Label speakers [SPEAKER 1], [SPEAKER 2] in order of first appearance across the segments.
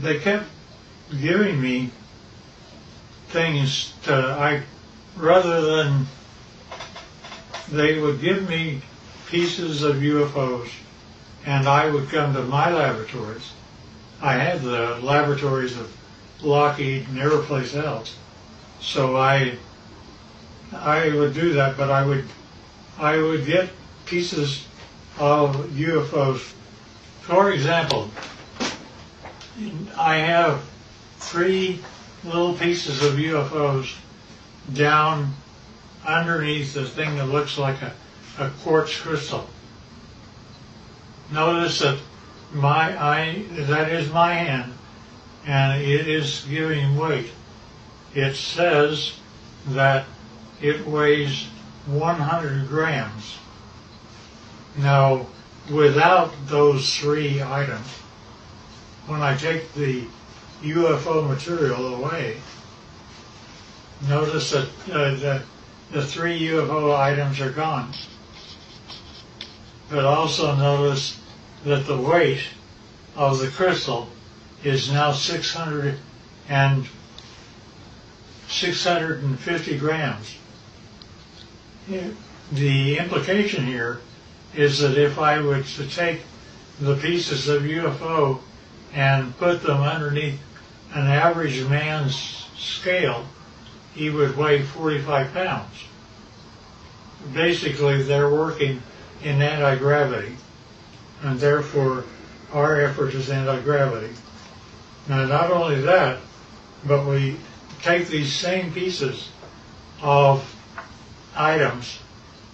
[SPEAKER 1] they kept giving me things rather than, they would give me pieces of UFOs and I would come to my laboratories. I had the laboratories of Lockheed and every place else. So I would do that, but I would get pieces of UFOs. For example, I have 3 little pieces of UFOs down underneath the thing that looks like a quartz crystal. Notice that that is my hand, and it is giving weight. It says that it weighs 100 grams. Now, without those 3 items, when I take the UFO material away, notice that the 3 UFO items are gone. But also notice that the weight of the crystal is now 650 grams. The implication here is that if I were to take the pieces of UFO and put them underneath an average man's scale, he would weigh 45 pounds. Basically, they're working in anti-gravity, and therefore our effort is anti-gravity. Now, not only that, but we take these same pieces of items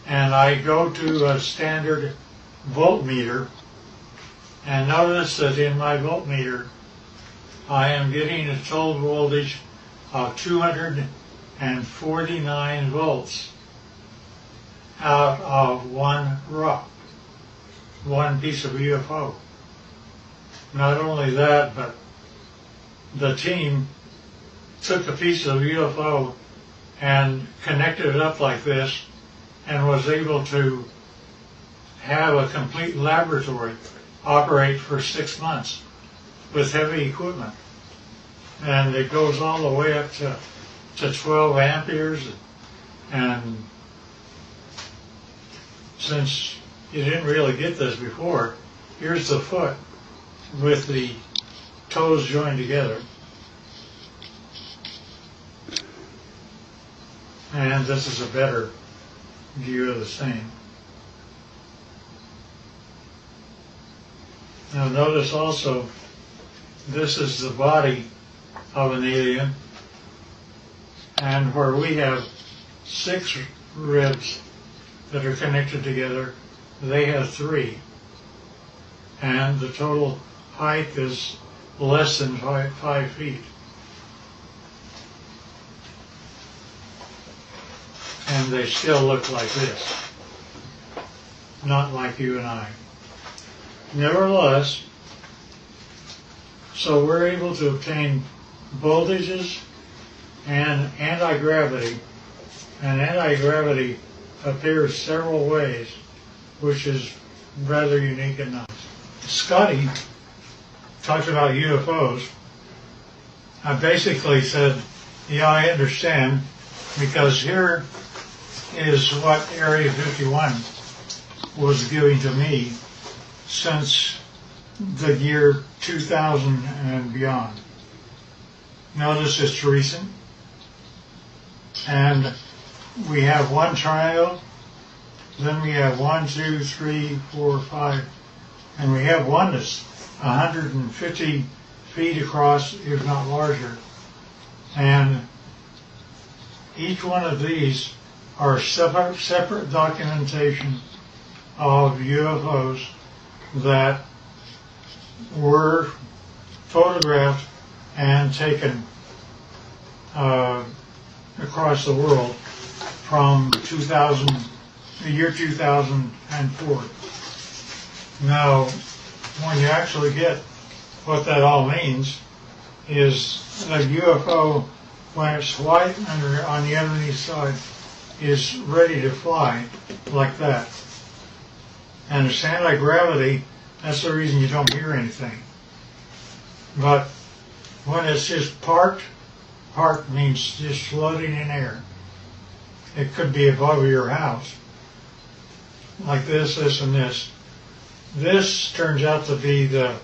[SPEAKER 1] and I go to a standard voltmeter, and notice that in my voltmeter I am getting a total voltage of 249 volts out of one piece of UFO. Not only that, but the team took a piece of UFO and connected it up like this and was able to have a complete laboratory operate for 6 months with heavy equipment. And it goes all the way up to 12 amperes. And since you didn't really get this before, here's the foot with the toes joined together. And this is a better view of the same. Now notice also, this is the body of an alien, and where we have 6 ribs that are connected together, they have 3. And the total height is less than 5 feet. And they still look like this, not like you and I. Nevertheless, so we're able to obtain voltages and anti-gravity, and anti-gravity appears several ways, which is rather unique and nice. Scotty talked about UFOs. I basically said, yeah, I understand, because here is what Area 51 was giving to me since the year 2000 and beyond. Notice it's recent, and we have one triangle, then we have 1, 2, 3, 4, 5, and we have one that's 150 feet across, if not larger. And each one of these are separate documentation of UFOs that were photographed and taken across the world from the year 2004. Now, when you actually get what that all means, is a UFO, when it's white on the underneath side, is ready to fly like that. And it's anti-gravity, that's the reason you don't hear anything. But when it's just parked means just floating in air. It could be above your house, like this, and this. This turns out to be the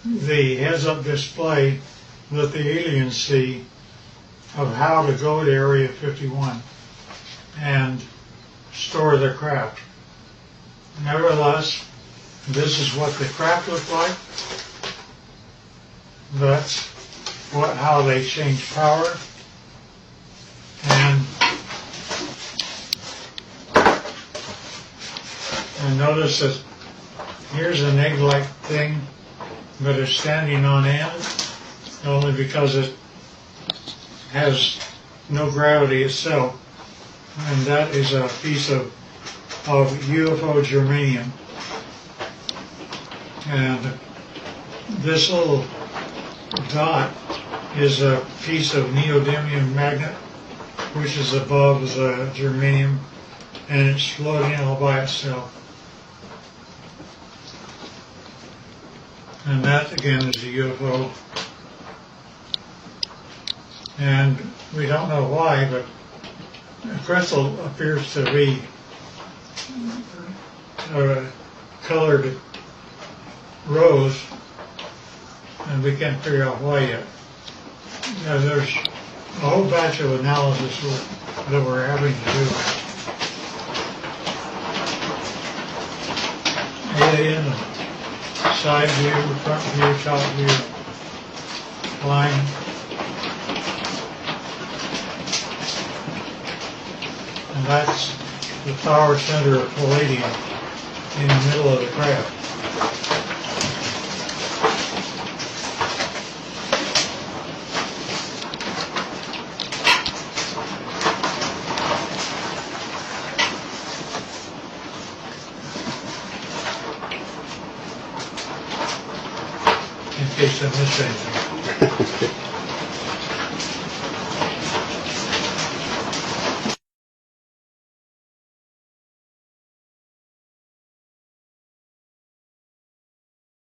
[SPEAKER 1] heads-up display that the aliens see of how to go to Area 51 and store their craft. Nevertheless, this is what the craft looked like. That's how they change power. And notice that here's an egg-like thing, but it's standing on end only because it has no gravity itself. And that is a piece of UFO germanium. And this little dot is a piece of neodymium magnet, which is above the germanium, and it's floating all by itself. And that again is a UFO. And we don't know why, but the crystal appears to be colored rose, and we can't figure out why yet. There's a whole batch of analysis that we're having to do. Alien, side view, front view, top view, line. And that's the power center of palladium in the middle of the craft. In case I missed anything.